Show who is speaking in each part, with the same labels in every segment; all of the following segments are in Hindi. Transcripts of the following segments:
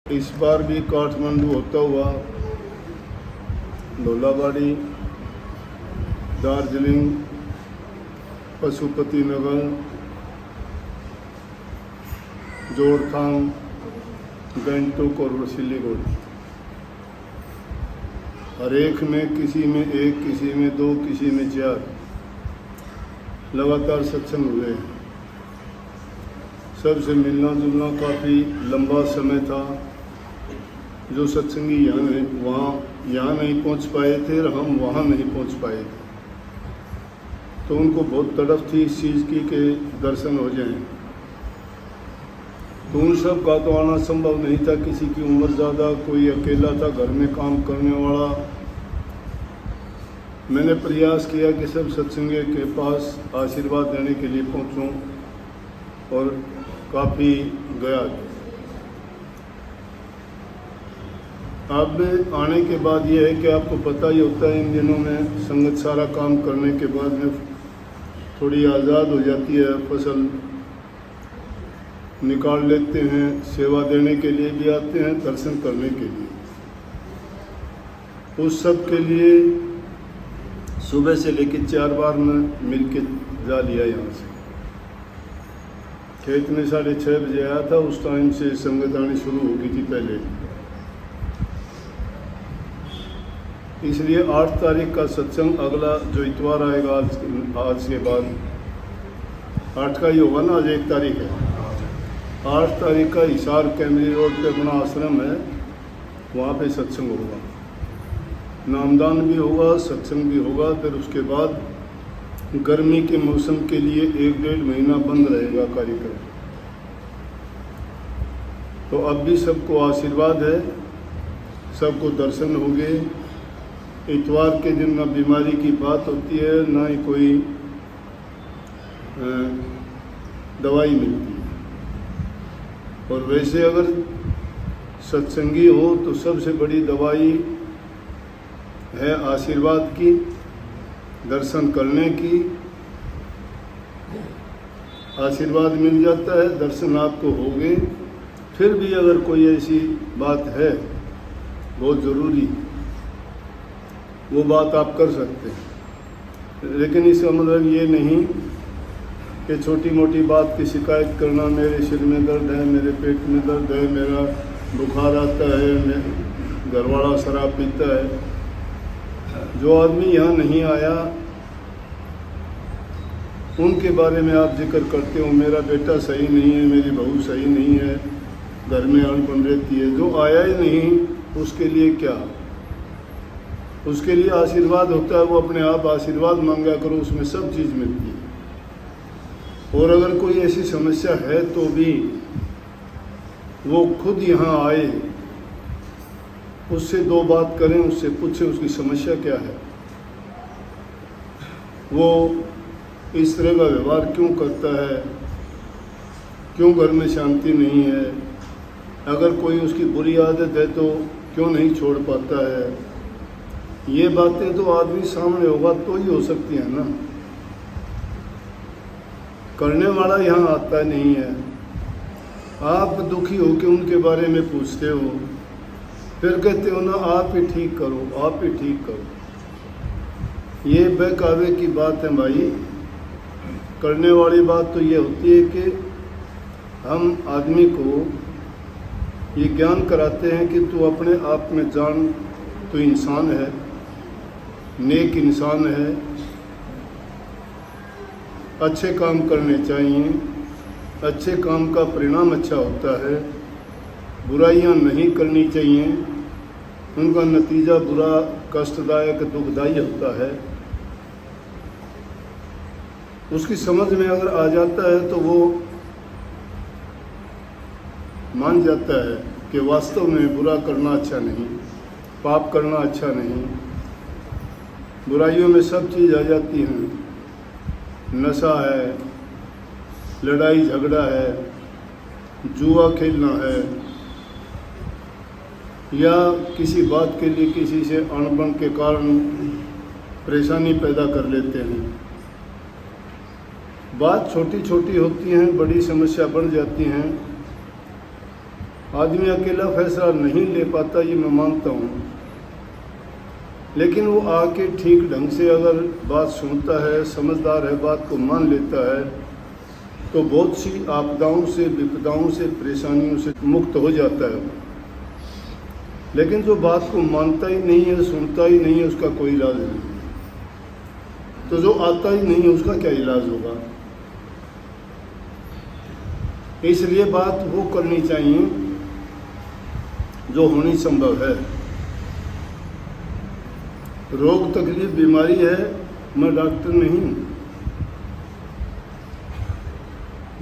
Speaker 1: इस बार भी काठमांडू होता हुआ धौलाबाड़ी, दार्जिलिंग, पशुपति नगर, जोड़थांग, गंगटोक और सिलीगुड़ी, हर एक में किसी में एक, किसी में दो, किसी में चार लगातार सत्संग हुए। सबसे मिलना जुलना काफ़ी लंबा समय था। जो सत्संगी यहाँ नहीं पहुँच पाए थे और हम वहाँ नहीं पहुँच पाए थे, तो उनको बहुत तड़फ थी इस चीज़ की कि दर्शन हो जाएं। तो उन सब का तो आना संभव नहीं था। किसी की उम्र ज़्यादा, कोई अकेला था घर में काम करने वाला। मैंने प्रयास किया कि सब सत्संगी के पास आशीर्वाद देने के लिए पहुँचूं और काफ़ी गया। अब आने के बाद ये है कि आपको पता ही होता है, इन दिनों में संगत सारा काम करने के बाद में थोड़ी आज़ाद हो जाती है, फसल निकाल लेते हैं, सेवा देने के लिए भी आते हैं, दर्शन करने के लिए। उस सब के लिए सुबह से लेकर 4 बार मैं मिल के जा लिया यहाँ से। खेत में 6:30 बजे आया था। उस टाइम से संगत आनी शुरू हो गई थी पहले। इसलिए 8 तारीख का सत्संग अगला जो इतवार आएगा आज के बाद 8 का ही होगा ना, आज 1 तारीख है। 8 तारीख का हिसार कैमरी रोड पे अपना आश्रम है, वहाँ पे सत्संग होगा। नामदान भी होगा, सत्संग भी होगा। फिर उसके बाद गर्मी के मौसम के लिए 1-1.5 महीना बंद रहेगा कार्यक्रम। तो अब भी सबको आशीर्वाद है, सबको दर्शन हो गए। इतवार के दिन ना बीमारी की बात होती है, ना ही कोई दवाई मिलती है। और वैसे अगर सत्संगी हो तो सबसे बड़ी दवाई है आशीर्वाद की, दर्शन करने की। आशीर्वाद मिल जाता है, दर्शन आपको हो गए। फिर भी अगर कोई ऐसी बात है बहुत ज़रूरी, वो बात आप कर सकते हैं। लेकिन इसका मतलब ये नहीं कि छोटी मोटी बात की शिकायत करना, मेरे सिर में दर्द है, मेरे पेट में दर्द है, मेरा बुखार आता है, घरवाला शराब पीता है। जो आदमी यहाँ नहीं आया उनके बारे में आप जिक्र करते हो, मेरा बेटा सही नहीं है, मेरी बहू सही नहीं है, घर में अनबन रहती है। जो आया ही नहीं उसके लिए क्या? उसके लिए आशीर्वाद होता है, वो अपने आप आशीर्वाद मांगा करो, उसमें सब चीज़ मिलती है। और अगर कोई ऐसी समस्या है तो भी वो खुद यहाँ आए, उससे 2 बात करें, उससे पूछें उसकी समस्या क्या है, वो इस तरह का व्यवहार क्यों करता है, क्यों घर में शांति नहीं है, अगर कोई उसकी बुरी आदत है तो क्यों नहीं छोड़ पाता है। ये बातें तो आदमी सामने होगा तो ही हो सकती है ना। करने वाला यहाँ आता नहीं है। आप दुखी हो के उनके बारे में पूछते हो, फिर कहते हो ना आप ही ठीक करो, आप ही ठीक करो। ये बहकावे की बात है भाई। करने वाली बात तो ये होती है कि हम आदमी को ये ज्ञान कराते हैं कि तू अपने आप में जान, तू इंसान है, नेक इंसान है, अच्छे काम करने चाहिए, अच्छे काम का परिणाम अच्छा होता है, बुराइयां नहीं करनी चाहिए, उनका नतीजा बुरा, कष्टदायक, दुखदायी होता है। उसकी समझ में अगर आ जाता है तो वो मान जाता है कि वास्तव में बुरा करना अच्छा नहीं, पाप करना अच्छा नहीं। बुराइयों में सब चीज़ आ जाती हैं। नशा है, लड़ाई झगड़ा है, जुआ खेलना है, या किसी बात के लिए किसी से अनबन के कारण परेशानी पैदा कर लेते हैं। बात छोटी छोटी होती हैं, बड़ी समस्या बन जाती हैं। आदमी अकेला फैसला नहीं ले पाता, ये मैं मानता हूँ, लेकिन वो आके ठीक ढंग से अगर बात सुनता है, समझदार है, बात को मान लेता है, तो बहुत सी आपदाओं से, विपदाओं से, परेशानियों से मुक्त हो जाता है। लेकिन जो बात को मानता ही नहीं है, सुनता ही नहीं है, उसका कोई इलाज नहीं। तो जो आता ही नहीं है उसका क्या इलाज होगा? इसलिए बात वो करनी चाहिए जो होनी संभव है। रोग, तकलीफ, बीमारी है, मैं डॉक्टर नहीं हूँ।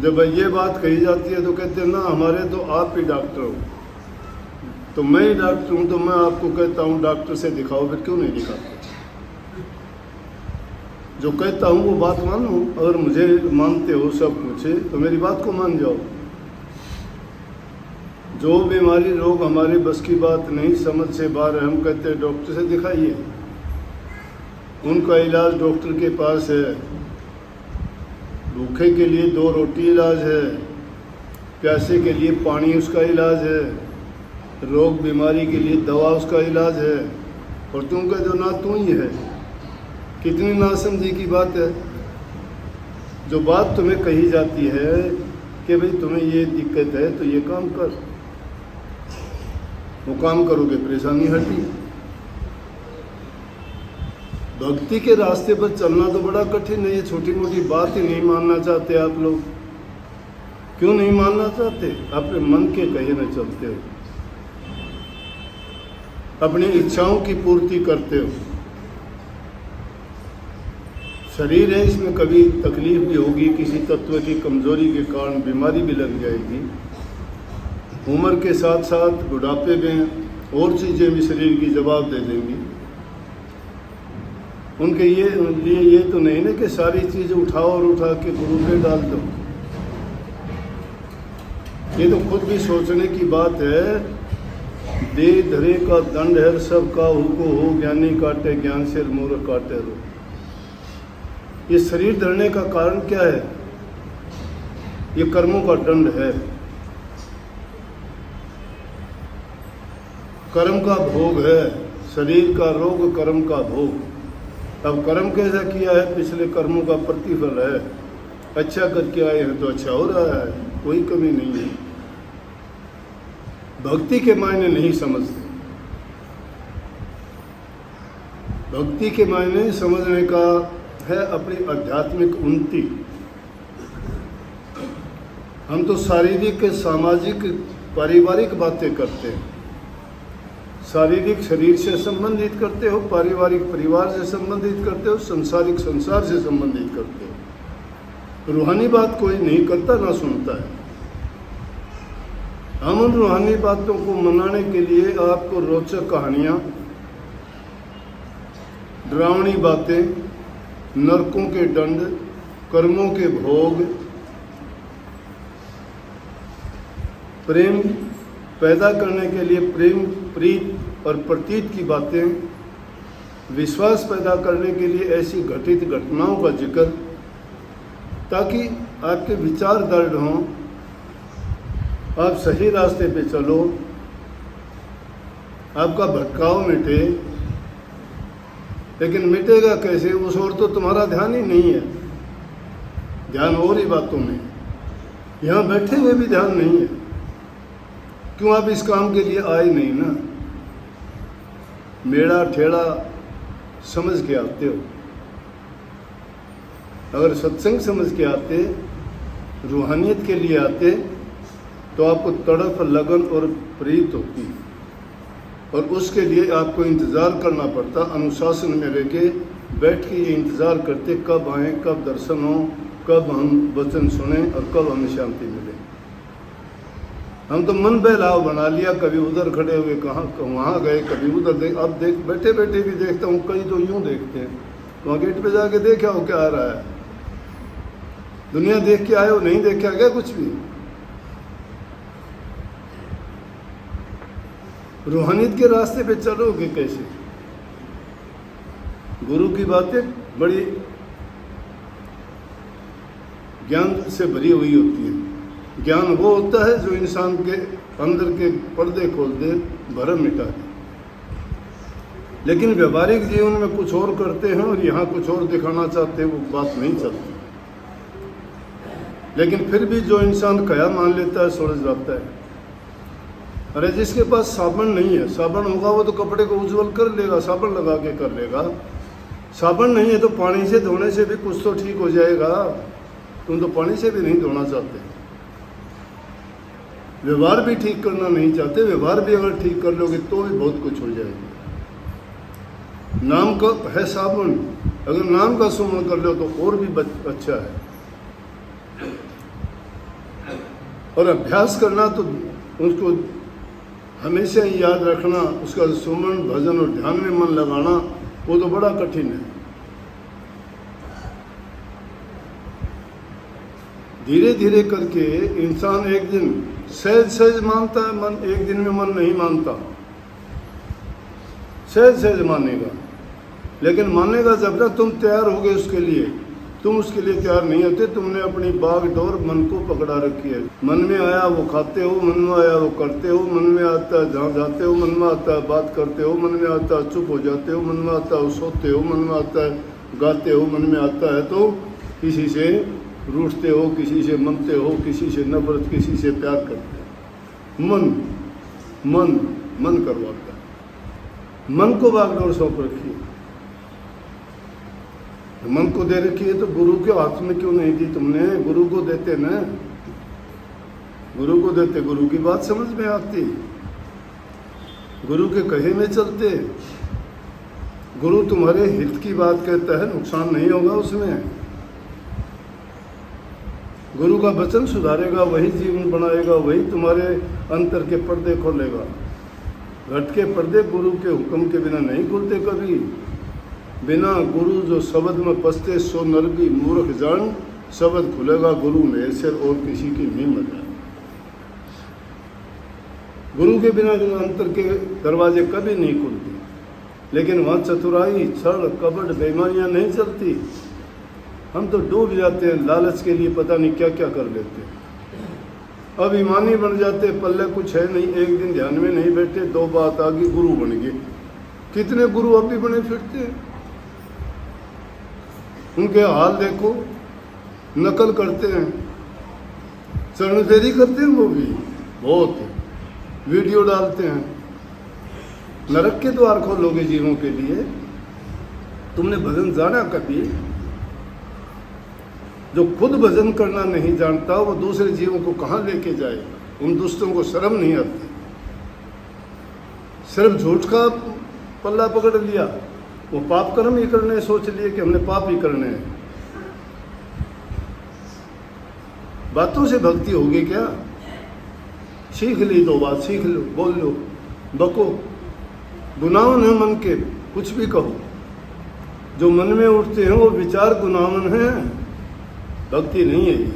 Speaker 1: जब ये बात कही जाती है तो कहते हैं ना हमारे तो आप ही डॉक्टर हो। तो मैं ही डॉक्टर हूँ तो मैं आपको कहता हूँ डॉक्टर से दिखाओ, फिर क्यों नहीं दिखाते? जो कहता हूँ वो बात मानो। अगर मुझे मानते हो सब कुछ तो मेरी बात को मान जाओ। जो बीमारी, रोग हमारे बस की बात नहीं, समझ से बाहर है, हम कहते हैं डॉक्टर से दिखाइए। उनका इलाज डॉक्टर के पास है। भूखे के लिए 2 रोटी इलाज है, प्यासे के लिए पानी उसका इलाज है, रोग बीमारी के लिए दवा उसका इलाज है। और तुम कहते हो ना तू ही है। कितनी नासमझी की बात है। जो बात तुम्हें कही जाती है कि भाई तुम्हें ये दिक्कत है तो ये काम कर, वो काम करोगे परेशानी हटी। भक्ति के रास्ते पर चलना तो बड़ा कठिन है। ये छोटी मोटी बात ही नहीं मानना चाहते आप लोग। क्यों नहीं मानना चाहते? अपने मन के कहे न चलते हो, अपनी इच्छाओं की पूर्ति करते हो। शरीर है, इसमें कभी तकलीफ भी होगी, किसी तत्व की कमजोरी के कारण बीमारी भी लग जाएगी। उम्र के साथ साथ बुढ़ापे में और चीज़ें भी शरीर की जवाब दे देंगी। उनके लिए ये तो नहीं ना कि सारी चीज़ें उठाओ और उठा के गुरु पे डाल दो। ये तो खुद भी सोचने की बात है। दे धरे का दंड है, सबका हुको हो, ज्ञानी काटे ज्ञान से, मूर्ख काटे रो। ये शरीर धरने का कारण क्या है? ये कर्मों का दंड है, कर्म का भोग है। शरीर का रोग, कर्म का भोग। अब कर्म कैसा किया है, पिछले कर्मों का प्रतिफल है। अच्छा करके आए हैं तो अच्छा हो रहा है, कोई कमी नहीं है। भक्ति के मायने नहीं समझते। भक्ति के मायने समझने का है अपनी आध्यात्मिक उन्नति। हम तो शारीरिक, सामाजिक, पारिवारिक बातें करते हैं। शारीरिक शरीर से संबंधित करते हो, पारिवारिक परिवार से संबंधित करते हो, संसारिक संसार से संबंधित करते हो। रूहानी बात कोई नहीं करता, ना सुनता है। हम उन रूहानी बातों को मनाने के लिए आपको रोचक कहानियाँ, डरावनी बातें, नरकों के दंड, कर्मों के भोग, प्रेम पैदा करने के लिए प्रेम, प्रीत और प्रतीत की बातें, विश्वास पैदा करने के लिए ऐसी घटित घटनाओं का जिक्र, ताकि आपके विचार दृढ़ हों, आप सही रास्ते पे चलो, आपका भटकाव मिटे। लेकिन मिटेगा कैसे? उस ओर तो तुम्हारा ध्यान ही नहीं है। ध्यान और ही बातों में, यहाँ बैठे हुए भी ध्यान नहीं है। क्यों? आप इस काम के लिए आए नहीं ना। मेड़ा ठेड़ा समझ के आते हो। अगर सत्संग समझ के आते, रूहानियत के लिए आते, तो आपको तड़प, लगन और प्रीत होती, और उसके लिए आपको इंतज़ार करना पड़ता। अनुशासन में रह के बैठ के ये इंतज़ार करते कब आएँ, कब दर्शन हो, कब हम वचन सुने और कब हमें शांति मिले। हम तो मन बहलाव बना लिया। कभी उधर खड़े हुए कहाँ वहाँ गए, कभी उधर देख। अब देख, बैठे बैठे भी देखता हूँ, कई तो यूँ देखते हैं। वहाँ गेट पे जाके देखा हो क्या आ रहा है। दुनिया देख के आए हो, नहीं देखा क्या कुछ भी। रूहानियत के रास्ते पे चलोगे कैसे? गुरु की बातें बड़ी ज्ञान से भरी हुई होती हैं। ज्ञान वो होता है जो इंसान के अंदर के पर्दे खोल दे, भरम मिटा दे। लेकिन व्यवहारिक जीवन में कुछ और करते हैं और यहाँ कुछ और दिखाना चाहते हैं, वो बात नहीं चलती। लेकिन फिर भी जो इंसान कया मान लेता है, सुलझ जाता है। अरे जिसके पास साबुन नहीं है, साबुन होगा वो तो कपड़े को उज्जवल कर लेगा, साबुन लगा के कर लेगा। साबुन नहीं है तो पानी से धोने से भी कुछ तो ठीक हो जाएगा। तुम तो पानी से भी नहीं धोना चाहते, व्यवहार भी ठीक करना नहीं चाहते। व्यवहार भी अगर ठीक कर लोगे तो भी बहुत कुछ हो जाएगा। नाम का है साबुन, अगर नाम का सुमन कर लो तो और भी अच्छा है। और अभ्यास करना तो उसको हमेशा ही याद रखना, उसका सुमन भजन और ध्यान में मन लगाना, वो तो बड़ा कठिन है। धीरे धीरे करके इंसान एक दिन सहज सहज मानता है मन, एक दिन में मन नहीं मानता। सहज सहज मानेगा, लेकिन मानेगा जब तक तुम तैयार हो गए उसके लिए। तुम उसके लिए तैयार नहीं होते। तुमने अपनी बाग डोर मन को पकड़ा रखी है। मन में आया वो खाते हो, मन में आया वो करते हो, मन में आता है जहाँ जाते हो, मन में आता है बात करते हो, मन में आता है चुप हो जाते हो, मन में आता है सोते हो, मन में आता है गाते हो, मन में आता है तो किसी से रूठते हो, किसी से मनते हो, किसी से नफरत, किसी से प्यार करते हो। मन मन मन करवाता है। मन को बागडोर सौंप रखिए। मन को दे रखी है तो गुरु के हाथ में क्यों नहीं दी तुमने? गुरु को देते ना, गुरु को देते, गुरु की बात समझ में आती, गुरु के कहे में चलते। गुरु तुम्हारे हित की बात कहता है, नुकसान नहीं होगा उसमें। गुरु का वचन सुधारेगा, वही जीवन बनाएगा, वही तुम्हारे अंतर के पर्दे खोलेगा। घट के पर्दे गुरु के हुक्म के बिना नहीं खुलते कभी। बिना गुरु जो शब्द में पसते सो नर भी मूर्ख जान, शब्द खुलेगा गुरु में से और किसी की नहीं मजा। गुरु के बिना जो अंतर के दरवाजे कभी नहीं खुलते। लेकिन वहाँ चतुराई, छल, कपट, बेईमानियाँ नहीं चलती। हम तो डूब जाते हैं लालच के लिए, पता नहीं क्या क्या कर लेते हैं। अब ईमानी बन जाते, पल्ले कुछ है नहीं, एक दिन ध्यान में नहीं बैठे, दो बात आ गई, गुरु बन गए। कितने गुरु अब भी बने फिरते हैं। उनके हाल देखो, नकल करते हैं, चरण फेरी करते हैं, वो भी बहुत वीडियो डालते हैं। नरक के द्वार खोलोगे जीवों के लिए। तुमने भजन जाना कभी? जो खुद भजन करना नहीं जानता वो दूसरे जीवों को कहाँ लेके जाएगा? उन दुष्टों को शर्म नहीं आती। सिर्फ झूठ का पल्ला पकड़ लिया, वो पाप कर्म ही करने सोच लिए कि हमने पाप ही करने हैं। बातों से भक्ति होगी क्या? सीख ली दो बात, सीख लो, बोल लो, बको। गुनाहन है मन के, कुछ भी कहो। जो मन में उठते हैं वो विचार गुनाहन है, भक्ति नहीं है ये।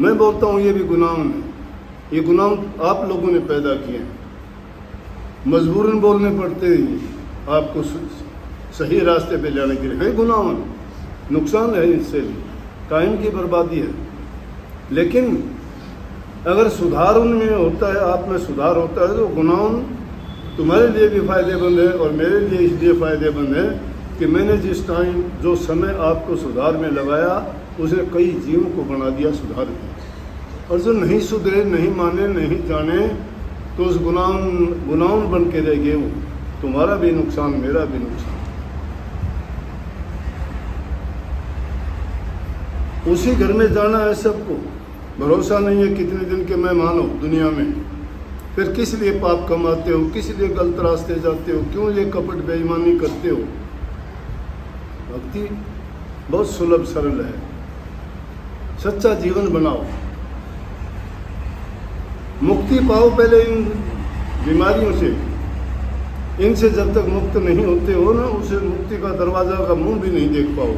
Speaker 1: मैं बोलता हूँ ये भी गुनाहन है। ये गुनाह आप लोगों ने पैदा किए हैं, मजबूरन बोलने पड़ते हैं आपको सही रास्ते पे जाने के लिए। है गुनाह, नुकसान है, इससे भी टाइम की बर्बादी है। लेकिन अगर सुधार उनमें होता है, आप में सुधार होता है, तो गुनाह तुम्हारे लिए भी फ़ायदेमंद है और मेरे लिए इसलिए फ़ायदेमंद है कि मैंने जिस टाइम जो समय आपको सुधार में लगाया उसने कई जीवों को बना दिया सुधार दिया। और जो नहीं सुधरे, नहीं माने, नहीं जाने, तो उस गुनाह बन के रह गए। वो तुम्हारा भी नुकसान, मेरा भी नुकसान। उसी घर में जाना है सबको। भरोसा नहीं है कितने दिन के मेहमान हो दुनिया में। फिर किस लिए पाप कमाते हो, किस लिए गलत रास्ते जाते हो, क्यों ये कपट बेईमानी करते हो? भक्ति बहुत सुलभ सरल है। सच्चा जीवन बनाओ, मुक्ति पाओ पहले इन बीमारियों से। इनसे जब तक मुक्त नहीं होते हो ना, उसे मुक्ति का दरवाजा का मुंह भी नहीं देख पाओ।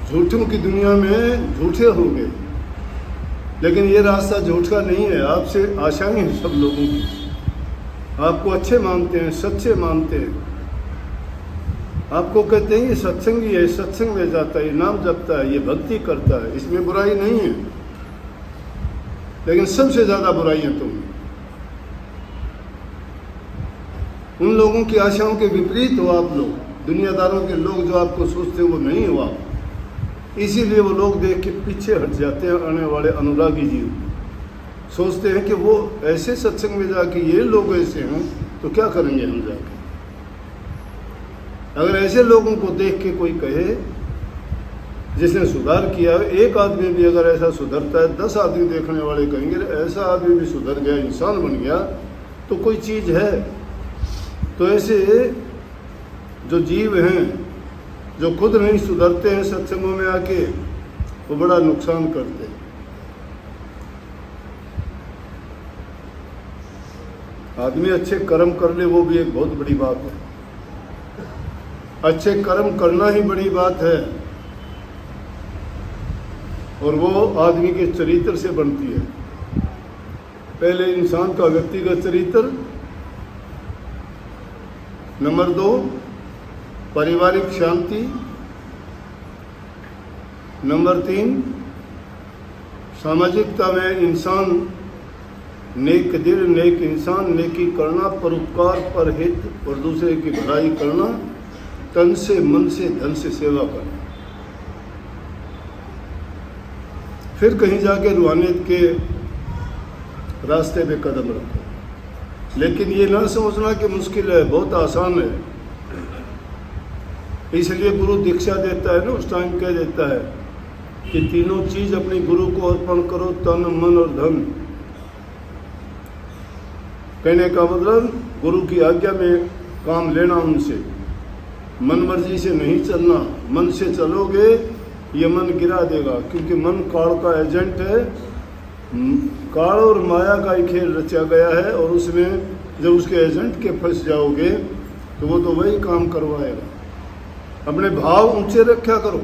Speaker 1: झूठों की दुनिया में झूठे हो गए, लेकिन ये रास्ता झूठ का नहीं है। आपसे आशाएं हैं सब लोगों की, आपको अच्छे मानते हैं, सच्चे मानते हैं, आपको कहते हैं ये सत्संगी है, सत्संग में जाता है, ये नाम जपता है, ये भक्ति करता है, इसमें बुराई नहीं है। लेकिन सबसे ज्यादा बुराई है तुम उन लोगों की आशाओं के विपरीत हो। आप लोग दुनियादारों के लोग जो आपको सोचते हैं वो नहीं हो आप। इसीलिए वो लोग देख के पीछे हट जाते हैं। आने वाले अनुरागी जीव सोचते हैं कि वो ऐसे सत्संग में जाके ये लोग ऐसे हैं तो क्या करेंगे हम जाके। अगर ऐसे लोगों को देख के कोई कहे जिसने सुधार किया, एक आदमी भी अगर ऐसा सुधरता है 10 आदमी देखने वाले कहेंगे ऐसा आदमी भी सुधर गया, इंसान बन गया तो कोई चीज़ है। तो ऐसे जो जीव हैं जो खुद नहीं सुधरते हैं सत्संगों में आके, वो बड़ा नुकसान करते हैं। आदमी अच्छे कर्म कर ले वो भी एक बहुत बड़ी बात है। अच्छे कर्म करना ही बड़ी बात है और वो आदमी के चरित्र से बनती है। पहले इंसान का व्यक्तिगत चरित्र, नंबर 2 पारिवारिक शांति, नंबर 3 सामाजिकता में इंसान नेक दिल, नेक इंसान, नेकी करना, परोपकार, परहित और दूसरे की भलाई करना, तन से मन से धन से सेवा करना। फिर कहीं जाके रूहानियत के रास्ते पे कदम रखो। लेकिन ये ना समझना कि मुश्किल है, बहुत आसान है। इसलिए गुरु दीक्षा देता है ना, उस टाइम कह देता है कि तीनों चीज अपने गुरु को अर्पण करो, तन मन और धन। कहने का मतलब गुरु की आज्ञा में काम लेना उनसे, मन मर्जी से नहीं चलना। मन से चलोगे ये मन गिरा देगा, क्योंकि मन काल का एजेंट है। काल और माया का ही खेल रचा गया है और उसमें जब उसके एजेंट के फंस जाओगे तो वो तो वही काम करवाएगा। अपने भाव ऊंचे रखा करो।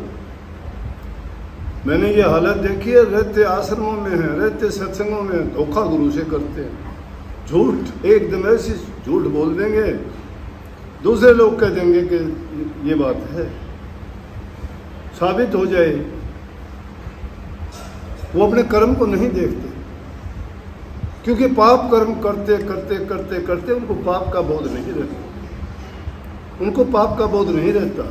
Speaker 1: मैंने ये हालत देखी है, रहते आश्रमों में है, रहते सत्संगों में धोखा गुरु से करते हैं। झूठ एकदम ऐसी झूठ बोल देंगे, दूसरे लोग कह देंगे कि ये बात है, साबित हो जाए। वो अपने कर्म को नहीं देखते, क्योंकि पाप कर्म करते करते करते करते उनको पाप का बोध नहीं रहता। उनको पाप का बोध नहीं रहता।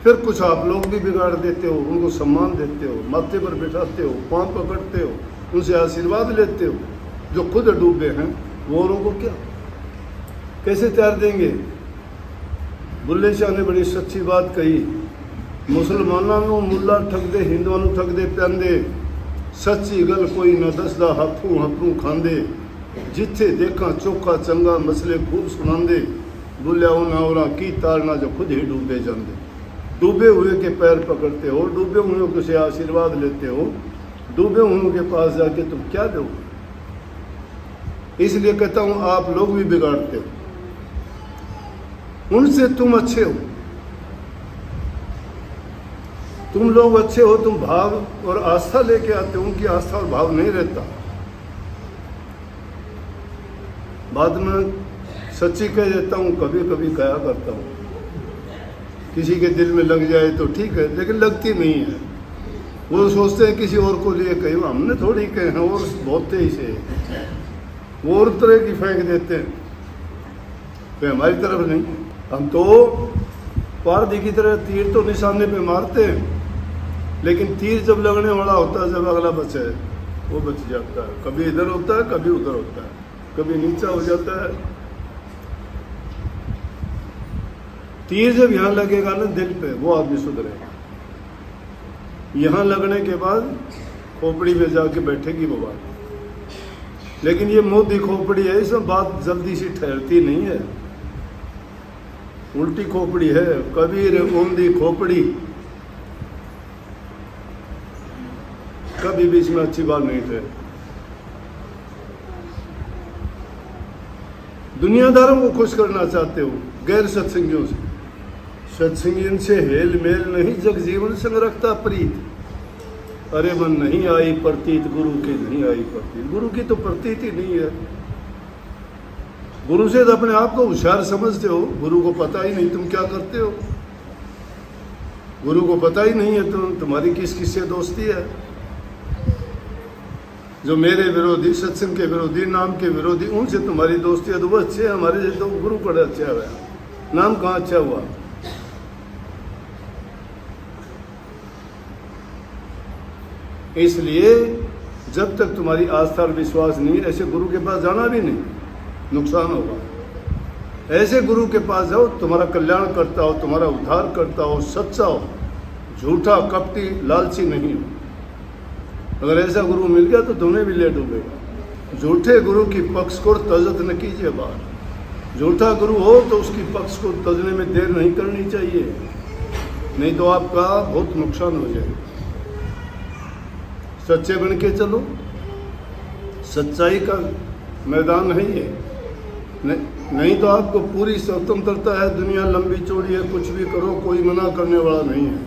Speaker 1: फिर कुछ आप लोग भी बिगाड़ देते हो, उनको सम्मान देते हो, माथे पर बिठाते हो, पांव पकड़ते हो, उनसे आशीर्वाद लेते हो। जो खुद डूबे हैं वो औरों को क्या कैसे तैयार देंगे। बुल्ले शाह ने बड़ी सच्ची बात कही, मुसलमानों को मुल्ला ठग दे, हिंदुओं को ठग दे प्यांदे, सच्ची गल कोई न दसदा हाथों हाथों खांदे, जिथे देखा चोखा चंगा मसले खूब सुनांदे, बुलिया नावरा की तारना जो खुद ही डूबे जाते। डूबे हुए के पैर पकड़ते हो, डूबे हुए से आशीर्वाद लेते हो, डूबे हुए के पास जाके तुम क्या दोगे। इसलिए कहता हूं आप लोग भी बिगाड़ते हो, उनसे तुम अच्छे हो। तुम लोग अच्छे हो, तुम भाव और आस्था लेके आते हो, उनकी आस्था और भाव नहीं रहता। बाद में सच्ची कह देता हूं, कभी कभी कहा करता हूं, किसी के दिल में लग जाए तो ठीक है, लेकिन लगती नहीं है। वो सोचते हैं किसी और को लिए कही, हमने थोड़ी कहे हैं, और बहुत तेज है, वो और तरह की फेंक देते हैं, तो हमारी तरफ नहीं। हम तो पारदी की तरह तीर तो निशाने पे मारते हैं, लेकिन तीर जब लगने वाला होता है, जब अगला बचे वो बच जाता है। कभी इधर होता है, कभी उधर होता है, कभी नीचा हो जाता है। तीर जब यहाँ लगेगा ना दिल पे, वो आदमी सुधरेगा। यहाँ लगने के बाद खोपड़ी में जाके बैठेगी वो बात। लेकिन ये मोदी खोपड़ी है, इसमें बात जल्दी से ठहरती नहीं है, उल्टी खोपड़ी है। कबीर ऊंधी खोपड़ी, कभी भी इसमें अच्छी बात नहीं ठहरी। दुनियादारों को खुश करना चाहते हो गैर सत्संगियों से, सत्संगियों से हेल मेल नहीं, जग जीवन संग रखता प्रीत। अरे मन नहीं आई प्रतीत, गुरु की नहीं आई प्रतीत। गुरु की तो प्रतीत ही नहीं है। गुरु से तो अपने आप को होशियार समझते हो, गुरु को पता ही नहीं तुम क्या करते हो, गुरु को पता ही नहीं है तुम्हारी किस किस से दोस्ती है। जो मेरे विरोधी, सत्संग के विरोधी, नाम के विरोधी, उनसे तुम्हारी दोस्ती है तो वो अच्छे हैं, हमारे से तो गुरु बड़ा अच्छा हुआ, नाम कहाँ अच्छा हुआ। इसलिए जब तक तुम्हारी आस्था और विश्वास नहीं, ऐसे गुरु के पास जाना भी नहीं, नुकसान होगा। ऐसे गुरु के पास जाओ तुम्हारा कल्याण करता हो, तुम्हारा उद्धार करता हो, सच्चा हो, झूठा, कपटी, लालची नहीं हो। अगर ऐसा गुरु मिल गया तो तुम्हें भी ले डूबेगा। झूठे गुरु की पक्ष को तजत न कीजिए बाहर। झूठा गुरु हो तो उसकी पक्ष को तजने में देर नहीं करनी चाहिए, नहीं तो आपका बहुत नुकसान हो जाएगा। सच्चे बन के चलो, सच्चाई का मैदान है ये, नहीं तो आपको पूरी स्वतंत्रता है, दुनिया लंबी चौड़ी है, कुछ भी करो, कोई मना करने वाला नहीं है।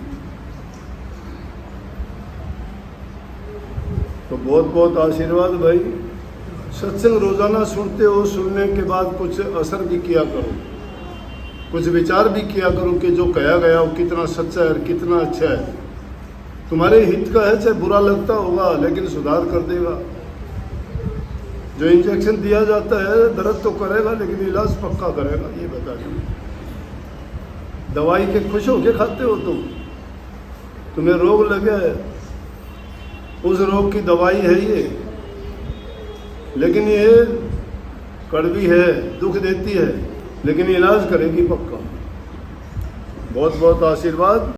Speaker 1: तो बहुत बहुत आशीर्वाद भाई। सत्संग रोजाना सुनते हो, सुनने के बाद कुछ असर भी किया करो, कुछ विचार भी किया करो कि जो कहा गया वो कितना सच्चा है, कितना अच्छा है, तुम्हारे हित का है। चाहे बुरा लगता होगा लेकिन सुधार कर देगा। जो इंजेक्शन दिया जाता है दर्द तो करेगा लेकिन इलाज पक्का करेगा, ये बता दें। दवाई के खुश होके खाते हो तुम्हें रोग लगे है, उस रोग की दवाई है ये, लेकिन ये कड़वी है, दुख देती है, लेकिन इलाज करेगी पक्का। बहुत बहुत आशीर्वाद।